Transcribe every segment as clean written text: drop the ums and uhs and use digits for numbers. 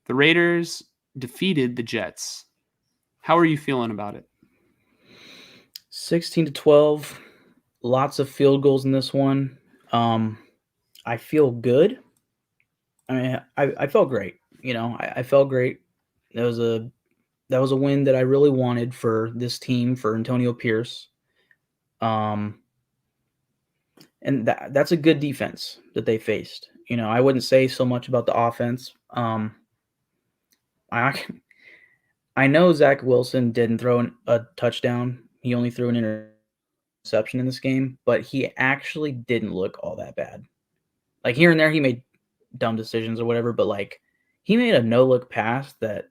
The Raiders defeated the Jets. How are you feeling about it? 16-12, lots of field goals in this one. I feel good. I mean, I felt great. I felt great. That was a that was a win that I really wanted for this team, for Antonio Pierce. Um, and that's a good defense that they faced. I wouldn't say so much about the offense. I I know Zach Wilson didn't throw a touchdown. He only threw an interception in this game, but he actually didn't look all that bad. Like here and there, he made dumb decisions or whatever, but like he made a no look pass that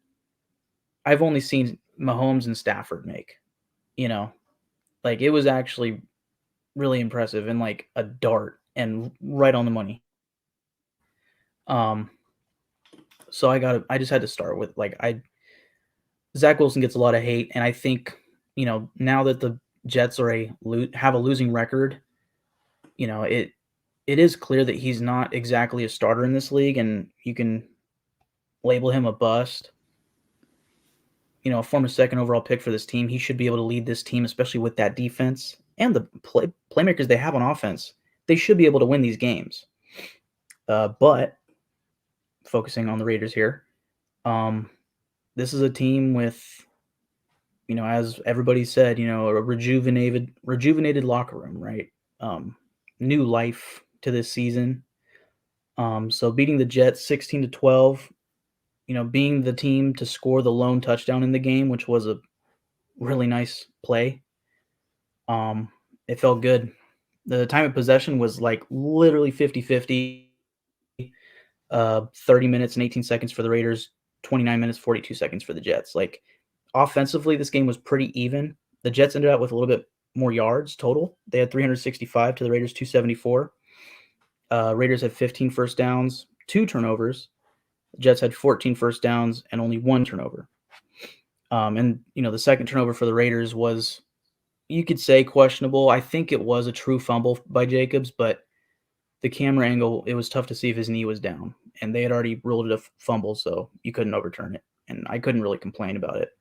I've only seen Mahomes and Stafford make. You know, like it was actually really impressive and like a dart and right on the money. Um, I just had to start with Zach Wilson gets a lot of hate, and I think now that the Jets have a losing record, it is clear that he's not exactly a starter in this league, and you can label him a bust. A former second overall pick for this team, he should be able to lead this team, especially with that defense and the playmakers they have on offense. They should be able to win these games. But focusing on the Raiders here, um, this is a team with, as everybody said, a rejuvenated locker room, right? New life to this season. So beating the Jets 16-12, being the team to score the lone touchdown in the game, which was a really nice play. It felt good. The time of possession was like literally 50-50. 30 minutes and 18 seconds for the Raiders, 29 minutes, 42 seconds for the Jets. Like offensively, this game was pretty even. The Jets ended up with a little bit more yards total. They had 365 to the Raiders 274. Raiders had 15 first downs, 2 turnovers. The Jets had 14 first downs and only 1 turnover. And the second turnover for the Raiders was, you could say, questionable. I think it was a true fumble by Jacobs, but the camera angle, it was tough to see if his knee was down, and they had already ruled it a fumble, so you couldn't overturn it, and I couldn't really complain about it.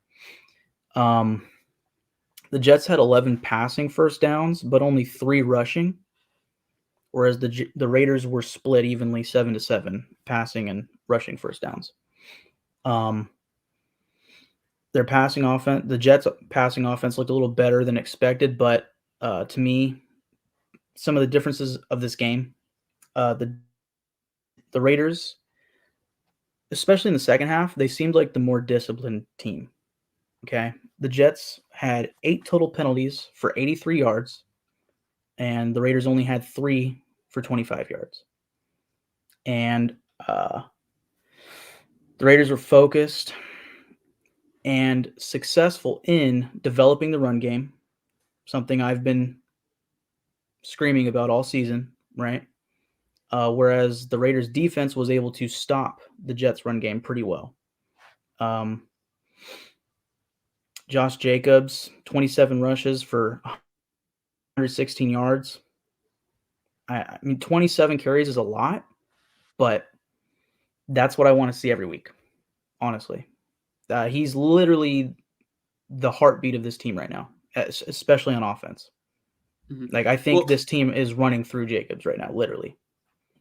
The Jets had 11 passing first downs, but only 3 rushing, whereas the Raiders were split evenly 7-7 passing and rushing first downs. Their passing offense, the Jets' passing offense looked a little better than expected, but to me, some of the differences of this game, the Raiders, especially in the second half, they seemed like the more disciplined team. Okay, the Jets had 8 total penalties for 83 yards, and the Raiders only had 3 for 25 yards. And the Raiders were focused and successful in developing the run game, something I've been screaming about all season, right? Whereas the Raiders' defense was able to stop the Jets' run game pretty well. Josh Jacobs, 27 rushes for 116 yards. I mean, 27 carries is a lot, but that's what I want to see every week, honestly. He's literally the heartbeat of this team right now, especially on offense. Mm-hmm. Like, I think this team is running through Jacobs right now, literally.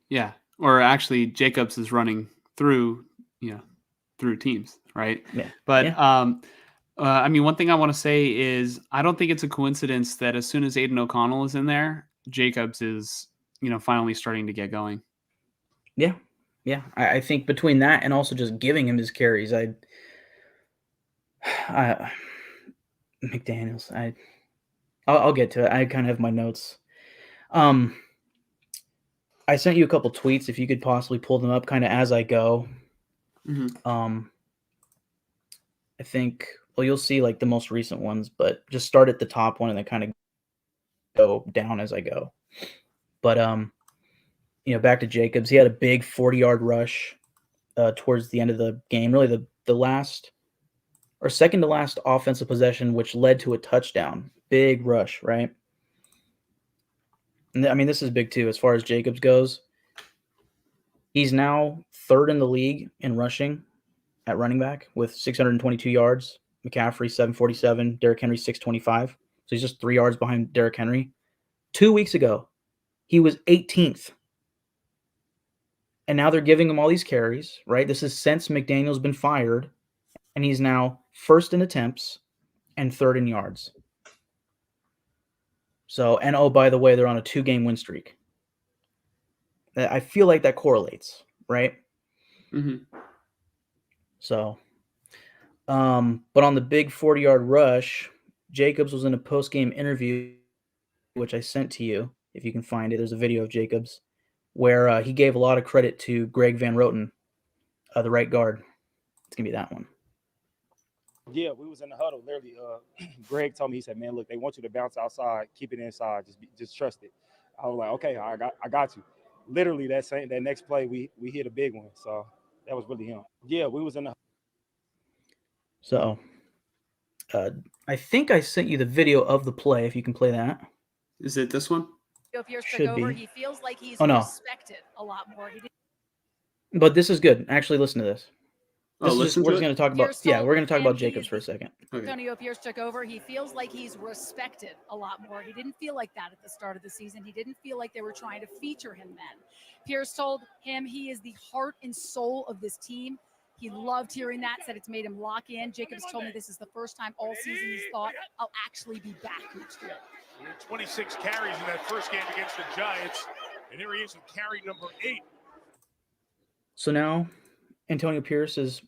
Yeah. Or actually, Jacobs is running through teams, right? Yeah. But yeah. I mean, one thing I want to say is I don't think it's a coincidence that as soon as Aiden O'Connell is in there, Jacobs is, finally starting to get going. Yeah. Yeah. I think between that and also just giving him his carries, McDaniels, I'll get to it. I kind of have my notes. I sent you a couple tweets. If you could possibly pull them up kind of as I go. Mm-hmm. I think, well, you'll see like the most recent ones, but just start at the top one and then kind of go down as I go. But back to Jacobs. He had a big 40-yard rush towards the end of the game. Really, the last or second to last offensive possession, which led to a touchdown. Big rush, right? And I mean, this is big too as far as Jacobs goes. He's now third in the league in rushing, at running back with 622 yards. McCaffrey 747, Derrick Henry 625. So he's just 3 yards behind Derrick Henry. 2 weeks ago, he was 18th. And now they're giving him all these carries, right? This is since McDaniel's been fired, and he's now first in attempts and third in yards. So, and oh, by the way, they're on a 2-game win streak. I feel like that correlates, right? Mm-hmm. So, but on the big 40-yard rush, Jacobs was in a post-game interview, which I sent to you, if you can find it. There's a video of Jacobs where he gave a lot of credit to Greg Van Roten, the right guard. It's going to be that one. Yeah, we was in the huddle. Literally, Greg told me, he said, "Man, look, they want you to bounce outside, keep it inside, just trust it." I was like, "Okay, I got you." Literally, that next play, we hit a big one. So that was really him. Yeah, we was in the. So, I think I sent you the video of the play. If you can play that, Is it this one? Should be. He feels like he's Oh no, respected a lot more. but this is good. Actually, listen to this. This is just, listen we're to just it. going to talk about. Yeah, we're going to talk about Jacobs for a second. Okay. Antonio Pierce took over. He feels like he's respected a lot more. He didn't feel like that at the start of the season. He didn't feel like they were trying to feature him then. Pierce told him he is the heart and soul of this team. He loved hearing that, said it's made him lock in. Jacobs told me this is the first time all season he's thought, I'll actually be back next year. 26 carries in that first game against the Giants, and here he is in carry number 8. So now Antonio Pierce is,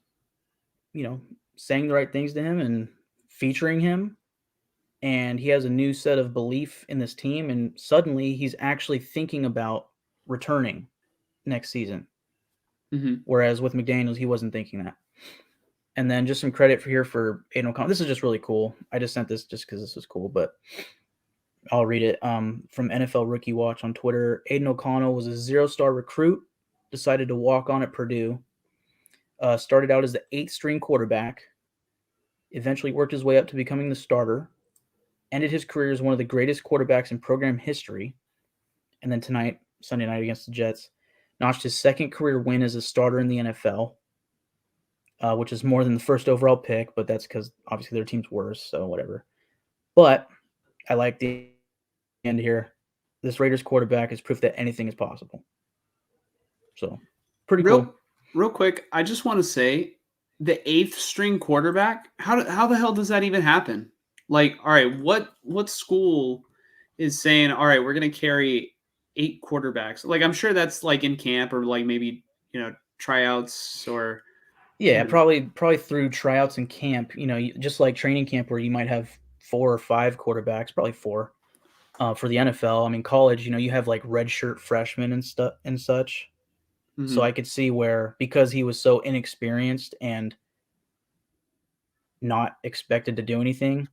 saying the right things to him and featuring him, and he has a new set of belief in this team, and suddenly he's actually thinking about returning next season. Mm-hmm. Whereas with McDaniels, he wasn't thinking that. And then just some credit for Aiden O'Connell. This is just really cool. I just sent this just because this is cool, but I'll read it. From NFL Rookie Watch on Twitter, Aiden O'Connell was a 0-star recruit, decided to walk on at Purdue, started out as the 8th string quarterback, eventually worked his way up to becoming the starter, ended his career as one of the greatest quarterbacks in program history, and then tonight, Sunday night against the Jets, notched his second career win as a starter in the NFL, which is more than the first overall pick, but that's because obviously their team's worse, so whatever. But I like the end here. This Raiders quarterback is proof that anything is possible. So, pretty cool. Real quick, I just want to say, the 8th string quarterback, how the hell does that even happen? Like, all right, what school is saying, all right, we're going to carry 8 quarterbacks? Like, I'm sure that's like in camp or like maybe, tryouts or. Yeah, probably through tryouts and camp, just like training camp where you might have 4 or 5 quarterbacks, probably 4 for the NFL. I mean, college, you have like redshirt freshmen and stuff and such. Mm-hmm. So I could see where, because he was so inexperienced and not expected to do anything,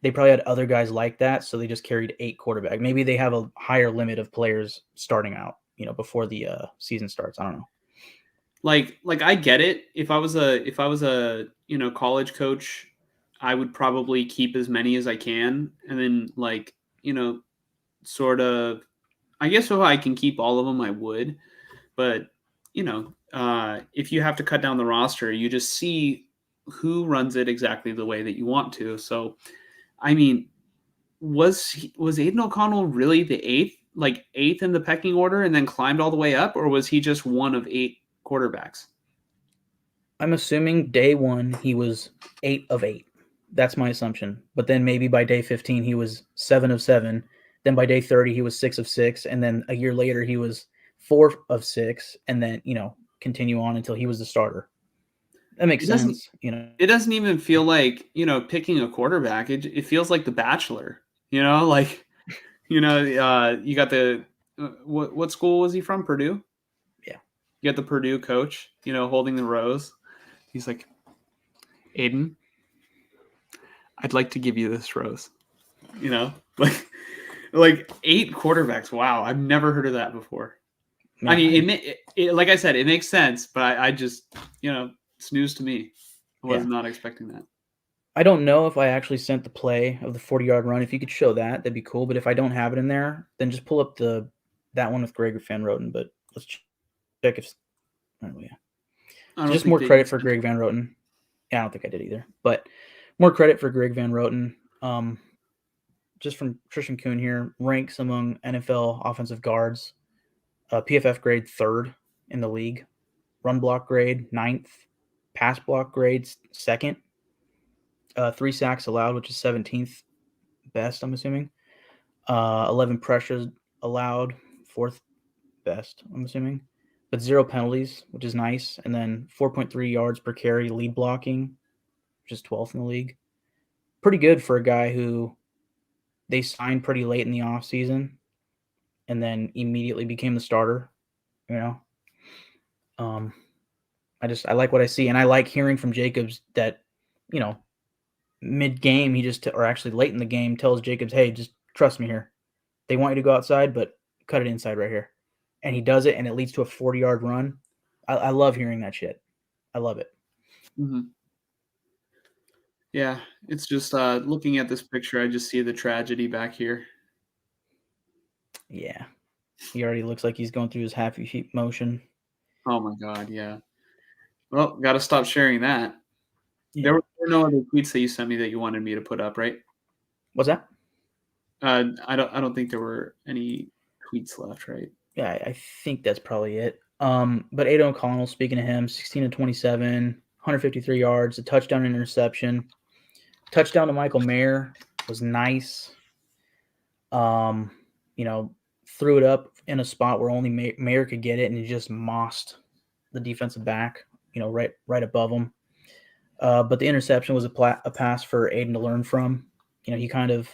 they probably had other guys like that. So they just carried 8 quarterbacks. Maybe they have a higher limit of players starting out, before the season starts. I don't know. Like I get it. If I was a college coach, I would probably keep as many as I can, and then sort of. I guess if I can keep all of them, I would. But if you have to cut down the roster, you just see who runs it exactly the way that you want to. So, I mean, was Aiden O'Connell really the 8th in the pecking order, and then climbed all the way up, or was he just one of 8 quarterbacks? I'm assuming day 1 he was 8 of 8. That's my assumption. But then maybe by day 15 he was 7 of 7. Then by day 30 he was 6 of 6, and then a year later he was 4 of 6, and then continue on until he was the starter. That makes sense. It doesn't even feel like picking a quarterback. It feels like The Bachelor. You got the what school was he from? Purdue. Yeah. You got the Purdue coach, holding the rose. He's like, Aiden, I'd like to give you this rose. Like 8 quarterbacks. Wow, I've never heard of that before. Yeah. I mean, it like I said, it makes sense, but I just, it's news to me. I was not expecting that. I don't know if I actually sent the play of the 40-yard run. If you could show that, that'd be cool. But if I don't have it in there, then just pull up that one with Greg Van Roten. But let's check if. Oh yeah. I don't Just think more they credit did for send Greg Van Roten. Yeah, I don't think I did either. But more credit for Greg Van Roten. Just from Trishan Kuhn here, ranks among NFL offensive guards. PFF grade 3rd in the league. Run block grade 9th. Pass block grades 2nd. 3 sacks allowed, which is 17th best, I'm assuming. 11 pressures allowed, 4th best, I'm assuming. But 0 penalties, which is nice. And then 4.3 yards per carry lead blocking, which is 12th in the league. Pretty good for a guy who they signed pretty late in the offseason and then immediately became the starter, you know. I like what I see, and I like hearing from Jacobs that, you know, mid-game or actually late in the game tells Jacobs, hey, just trust me here. They want you to go outside, but cut it inside right here. And he does it, and it leads to a 40-yard run. I love hearing that shit. I love it. Mm-hmm. Yeah, it's just looking at this picture, I just see the tragedy back here. Yeah. He already looks like he's going through his happy feet motion. Oh my god, yeah. Well, got to stop sharing that. Yeah. There were no other tweets that you sent me that you wanted me to put up, right? What's that? I don't think there were any tweets left, right? Yeah, I think that's probably it. But Aiden O'Connell, speaking of him, 16 to 27, 153 yards, a touchdown and interception. Touchdown to Michael Mayer was nice. You know, threw it up in a spot where only Mayer could get it, and he just mossed the defensive back, you know, right above him. But the interception was a pass for Aiden to learn from. You know, he kind of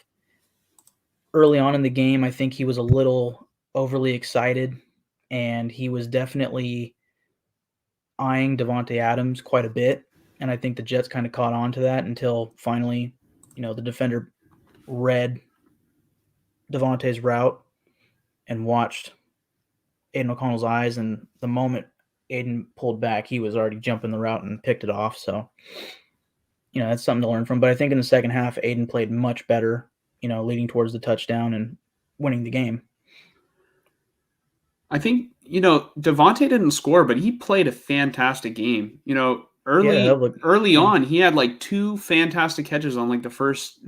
early on in the game, I think he was a little overly excited, and he was definitely eyeing Davante Adams quite a bit. And I think the Jets kind of caught on to that until finally, you know, the defender read Davante's route and watched Aiden O'Connell's eyes. And the moment Aiden pulled back, he was already jumping the route and picked it off. So, you know, that's something to learn from. But I think in the second half, Aiden played much better, you know, leading towards the touchdown and winning the game. I think, you know, Davante didn't score, but he played a fantastic game. You know, early on, he had like 2 fantastic catches on like the first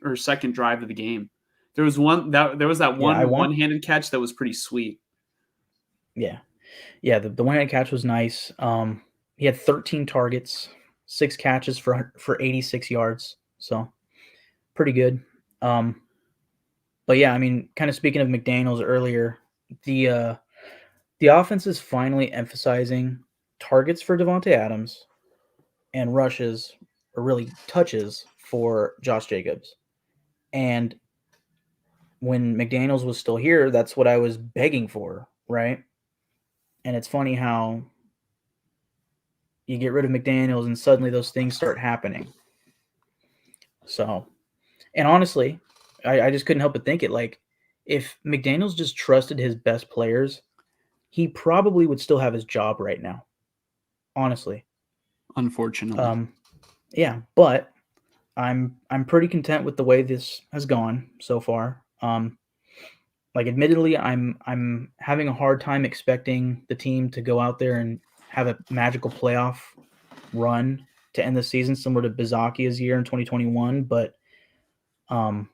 or second drive of the game. There was that one-handed catch that was pretty sweet. Yeah. Yeah, the one-handed catch was nice. He had 13 targets, 6 catches for 86 yards. So pretty good. But yeah, I mean, kind of speaking of McDaniels earlier, the offense is finally emphasizing targets for Davante Adams and rushes, or really touches, for Josh Jacobs. And when McDaniels was still here, that's what I was begging for, right? And it's funny how you get rid of McDaniels and suddenly those things start happening. So, and honestly, I just couldn't help but think it, like, if McDaniels just trusted his best players, he probably would still have his job right now. Honestly. Unfortunately. Yeah, but I'm pretty content with the way this has gone so far. Like, admittedly, I'm having a hard time expecting the team to go out there and have a magical playoff run to end the season, similar to Bizakia's year in 2021. But I'm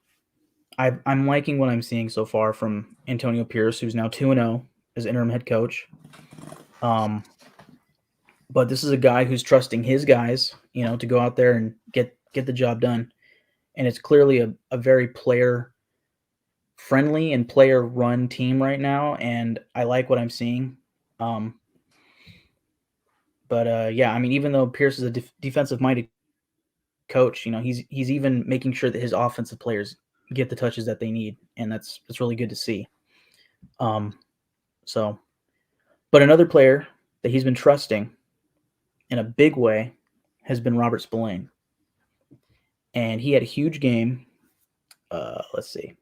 liking what I'm seeing so far from Antonio Pierce, who's now 2-0 as interim head coach. But this is a guy who's trusting his guys, you know, to go out there and get the job done. And it's clearly a very player friendly and player run team right now, and I like what I'm seeing. Yeah, I mean, even though Pierce is a defensive minded coach, you know, he's even making sure that his offensive players get the touches that they need, and that's really good to see. But another player that he's been trusting in a big way has been Robert Spillane, and he had a huge game. Let's see.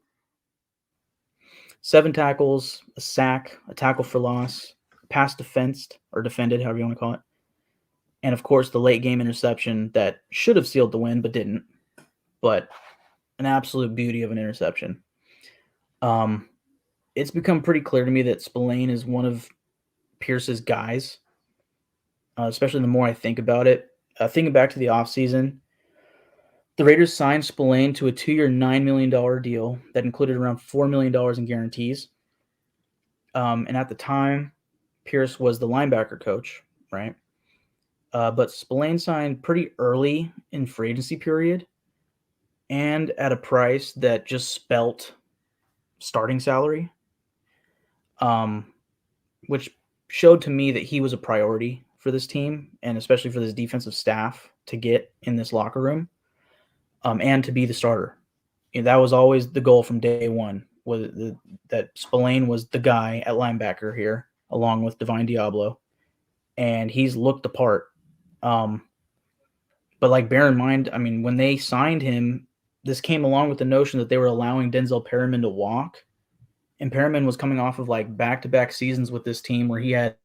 7 tackles, a sack, a tackle for loss, pass defended, however you want to call it. And of course, the late game interception that should have sealed the win, but didn't. But an absolute beauty of an interception. It's become pretty clear to me that Spillane is one of Pierce's guys. especially the more I think about it. Thinking back to the offseason, the Raiders signed Spillane to a 2-year, $9 million deal that included around $4 million in guarantees. And at the time, Pierce was the linebacker coach, right? But Spillane signed pretty early in free agency period and at a price that just spelt starting salary, which showed to me that he was a priority for this team and especially for this defensive staff to get in this locker room and to be the starter. That was always the goal from day one, that Spillane was the guy at linebacker here, along with Divine Diablo, and he's looked the part. But like, bear in mind, I mean, when they signed him, this came along with the notion that they were allowing Denzel Perryman to walk, and Perryman was coming off of like back-to-back seasons with this team where he had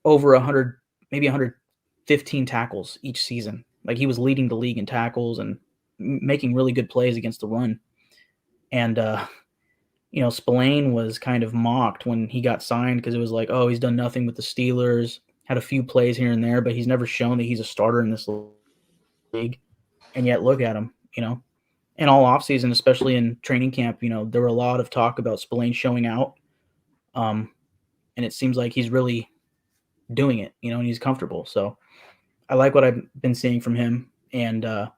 over 100, maybe 115 tackles each season. Like, he was leading the league in tackles and making really good plays against the run. And, Spillane was kind of mocked when he got signed because it was like, oh, he's done nothing with the Steelers, had a few plays here and there, but he's never shown that he's a starter in this league. And yet, look at him, in all offseason, especially in training camp, there were a lot of talk about Spillane showing out. And it seems like he's really doing it, and he's comfortable. So I like what I've been seeing from him. And I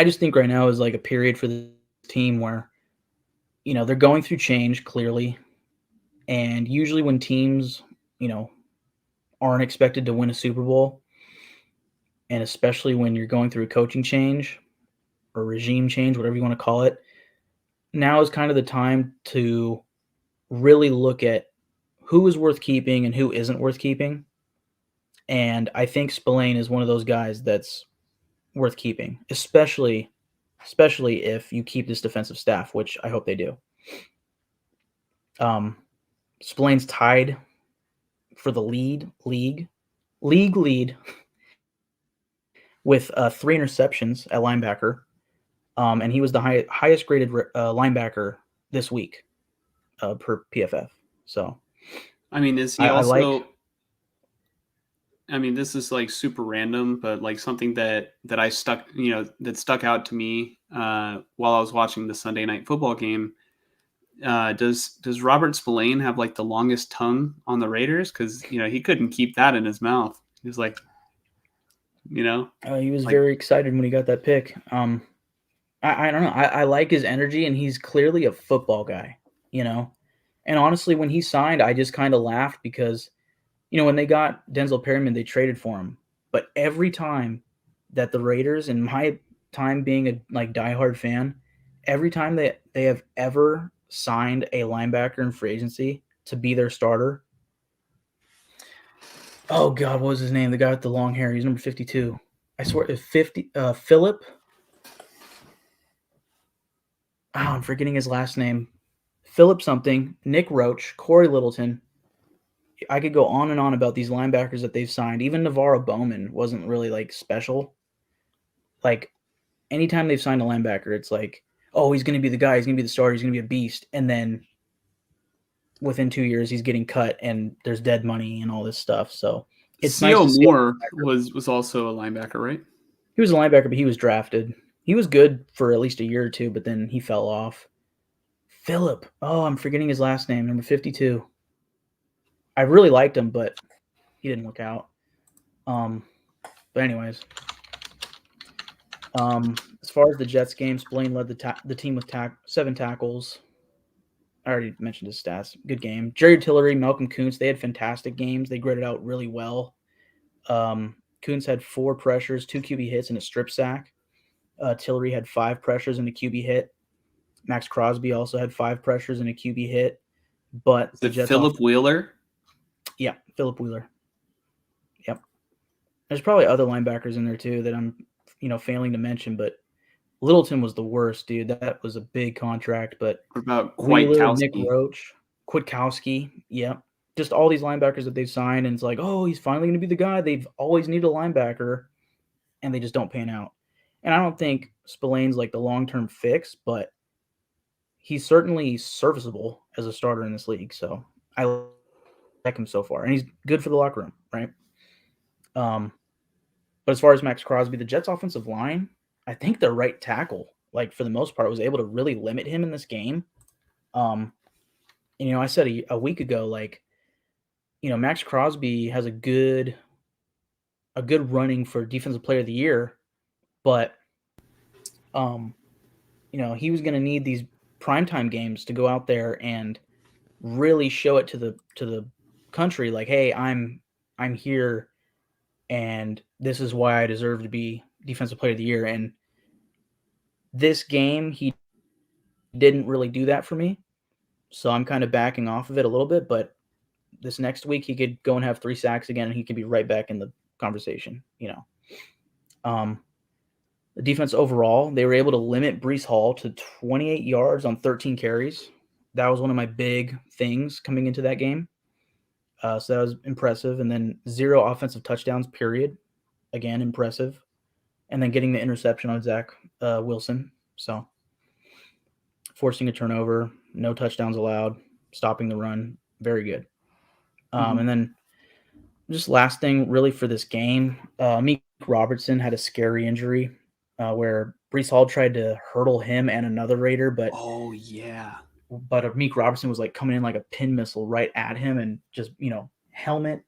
just think right now is like a period for the team where, they're going through change clearly. And usually when teams, aren't expected to win a Super Bowl, and especially when you're going through a coaching change or regime change, whatever you want to call it, now is kind of the time to really look at who is worth keeping and who isn't worth keeping. And I think Spillane is one of those guys that's worth keeping, especially if you keep this defensive staff, which I hope they do. Spillane's tied for the league lead with 3 interceptions at linebacker, and he was the highest graded linebacker this week per PFF. So, I mean, is he also? I mean, this is like super random, but like something that stuck out to me while I was watching the Sunday Night Football game. Does Robert Spillane have like the longest tongue on the Raiders? Because he couldn't keep that in his mouth. He was like, he was very excited when he got that pick. I don't know. I like his energy, and he's clearly a football guy. And honestly, when he signed, I just kind of laughed because, when they got Denzel Perryman, they traded for him. But every time that the Raiders, in my time being a diehard fan, every time they have ever signed a linebacker in free agency to be their starter. Oh God, what was his name? The guy with the long hair. He's number 52. I swear, 50. Philip. Oh, I'm forgetting his last name. Philip something. Nick Roach, Corey Littleton. I could go on and on about these linebackers that they've signed. Even Navarro Bowman wasn't really special. Like, anytime they've signed a linebacker, it's like, oh, he's going to be the guy. He's going to be the starter. He's going to be a beast. And then within 2 years, he's getting cut, and there's dead money and all this stuff. So it's C.O. nice. Moore was also a linebacker, right? He was a linebacker, but he was drafted. He was good for at least a year or two, but then he fell off. Philip. Oh, I'm forgetting his last name. Number 52. I really liked him, but he didn't work out. But anyways, as far as the Jets game, Spillane led the team with 7 tackles. I already mentioned his stats. Good game. Jerry Tillery, Malcolm Kuntz, they had fantastic games. They graded out really well. Kuntz had 4 pressures, 2 QB hits, and a strip sack. Tillery had 5 pressures and a QB hit. Max Crosby also had 5 pressures and a QB hit. But the Jets Philip Wheeler? Yeah, Philip Wheeler. Yep. There's probably other linebackers in there too that I'm, failing to mention, but Littleton was the worst, dude. That was a big contract. But what about Wheeler, Nick Roach, Kwiatkowski, yeah. Just all these linebackers that they've signed, and it's like, oh, he's finally going to be the guy. They've always needed a linebacker, and they just don't pan out. And I don't think Spillane's the long-term fix, but he's certainly serviceable as a starter in this league. So I him so far, and he's good for the locker room, right? But as far as Max Crosby, the Jets' offensive line, I think their right tackle, like for the most part, was able to really limit him in this game. And, I said a week ago, like, Max Crosby has a good running for Defensive Player of the Year, but he was going to need these primetime games to go out there and really show it to the country, like, hey, I'm here, and this is why I deserve to be Defensive Player of the Year. And this game, he didn't really do that for me, so I'm kind of backing off of it a little bit. But this next week, he could go and have 3 sacks again, and he could be right back in the conversation. The defense overall, they were able to limit Breece Hall to 28 yards on 13 carries. That was one of my big things coming into that game. So that was impressive. And then 0 offensive touchdowns, period. Again, impressive. And then getting the interception on Zach Wilson. So forcing a turnover, no touchdowns allowed, stopping the run. Very good. And then just last thing really for this game, Meek Robertson had a scary injury where Breece Hall tried to hurdle him and another Raider, but Meek Robertson was like coming in like a pin missile right at him, and just helmet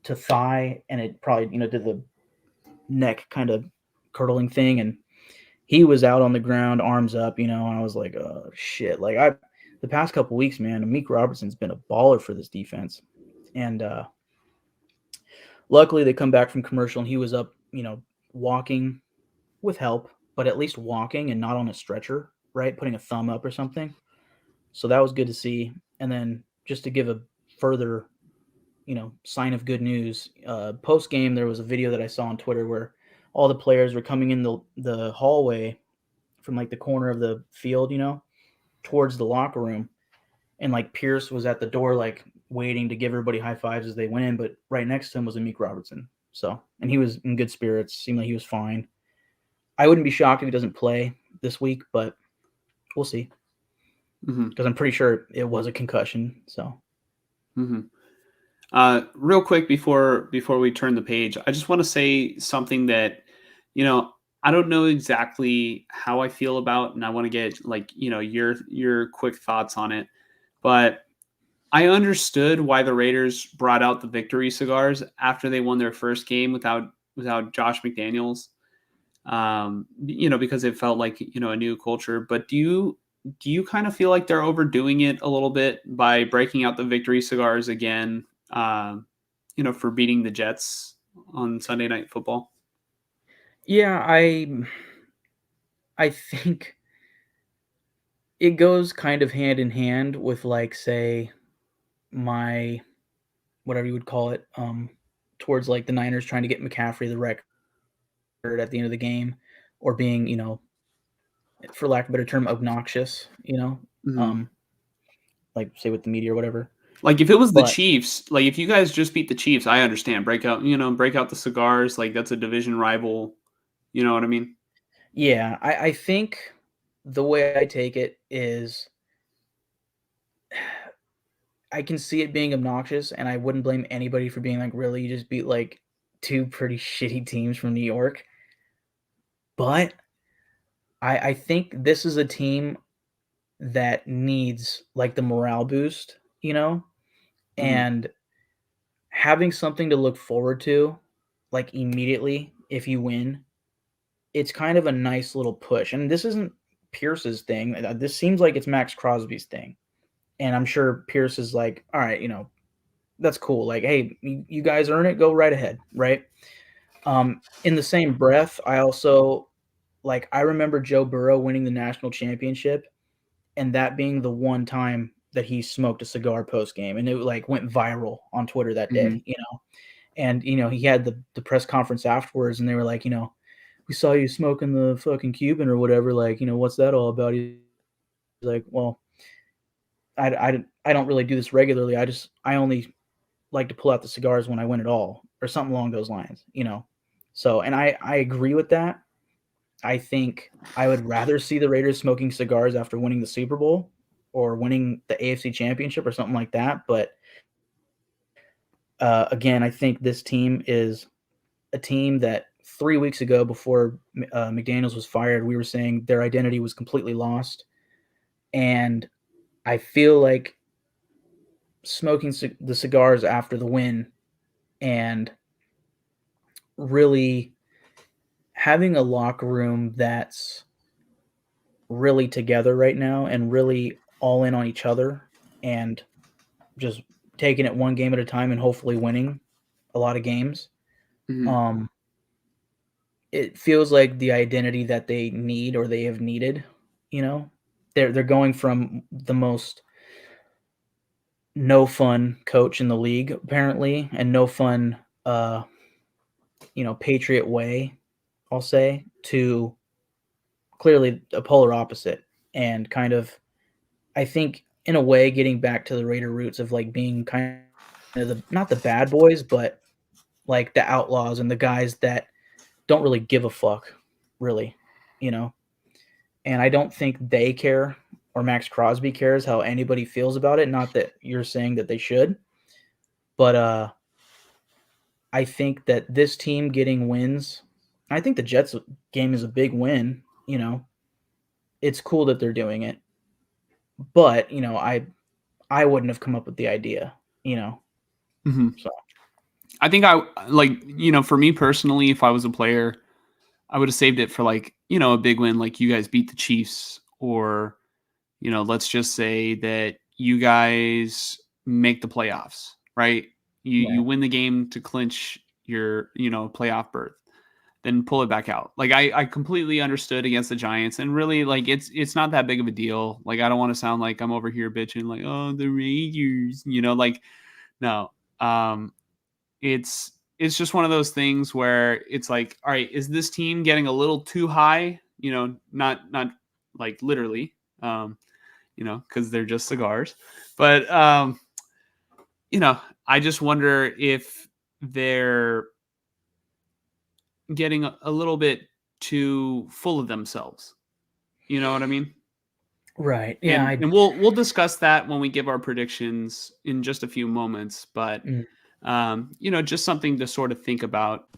to thigh, and it probably did the neck kind of curdling thing, and he was out on the ground, arms up, and I was like, oh shit! Like the past couple weeks, man, Meek Robertson's been a baller for this defense, and luckily they come back from commercial and he was up, walking with help, but at least walking and not on a stretcher, right? Putting a thumb up or something. So that was good to see. And then just to give a further, sign of good news, post game, there was a video that I saw on Twitter where all the players were coming in the hallway from like the corner of the field, towards the locker room. And like Pierce was at the door, like waiting to give everybody high fives as they went in. But right next to him was Meek Robertson. So, and he was in good spirits, seemed like he was fine. I wouldn't be shocked if he doesn't play this week, but we'll see. Because I'm pretty sure it was a concussion. So, real quick before we turn the page, I just want to say something that I don't know exactly how I feel about, and I want to get like your quick thoughts on it. But I understood why the Raiders brought out the victory cigars after they won their first game without Josh McDaniels. Because it felt like a new culture. But do you kind of feel like they're overdoing it a little bit by breaking out the victory cigars again? For beating the Jets on Sunday Night Football. Yeah, I think it goes kind of hand in hand with, like, say, my whatever you would call it, towards like the Niners trying to get McCaffrey the record at the end of the game, or being, for lack of a better term, obnoxious, like say with the media or whatever. Like if it was the Chiefs, like if you guys just beat the Chiefs, I understand. Break out the cigars. Like that's a division rival. You know what I mean? Yeah, I think the way I take it is I can see it being obnoxious, and I wouldn't blame anybody for being like, really, you just beat like 2 pretty shitty teams from New York. But I think this is a team that needs like the morale boost, and having something to look forward to, like immediately if you win, it's kind of a nice little push. And this isn't Pierce's thing. This seems like it's Max Crosby's thing. And I'm sure Pierce is like, all right, that's cool. Like, hey, you guys earn it, go right ahead, right? In the same breath, I also I remember Joe Burrow winning the national championship, and that being the one time that he smoked a cigar post game, and it went viral on Twitter that day, And he had the press conference afterwards, and they were like, we saw you smoking the fucking Cuban or whatever. Like, what's that all about? He's like, well, I don't really do this regularly. I only like to pull out the cigars when I win it all, or something along those lines, So, and I agree with that. I think I would rather see the Raiders smoking cigars after winning the Super Bowl or winning the AFC Championship or something like that. But Again, I think this team is a team that 3 weeks ago, before McDaniels was fired, we were saying their identity was completely lost. And I feel like smoking the cigars after the win and really having a locker room that's really together right now and really all in on each other and just taking it one game at a time and hopefully winning a lot of games. Mhm. It feels like the identity that they need or they have needed, you know. They're going from the most no fun coach in the league apparently and no fun Patriot way, I'll say, to clearly a polar opposite and kind of, I think, in a way, getting back to the Raider roots of like being kind of not the bad boys, but like the outlaws and the guys that don't really give a fuck, really, you know. And I don't think they care or Max Crosby cares how anybody feels about it. Not that you're saying that they should, but I think that this team getting wins. I think the Jets game is a big win. It's cool that they're doing it, but I wouldn't have come up with the idea. Mhm. So I think for me personally, if I was a player, I would have saved it for a big win, like you guys beat the Chiefs, or let's just say that you guys make the playoffs, right? You right, win the game to clinch your playoff berth, then pull it back out. Like I completely understood against the Giants, and really it's not that big of a deal. Like I don't want to sound like I'm over here bitching like, oh, the Raiders, no. It's just one of those things where it's like, all right, is this team getting a little too high? Not like literally, because they're just cigars. But I just wonder if they're getting a little bit too full of themselves. You know what I mean? right, yeah. And we'll discuss that when we give our predictions in just a few moments. But Mm. just something to sort of think about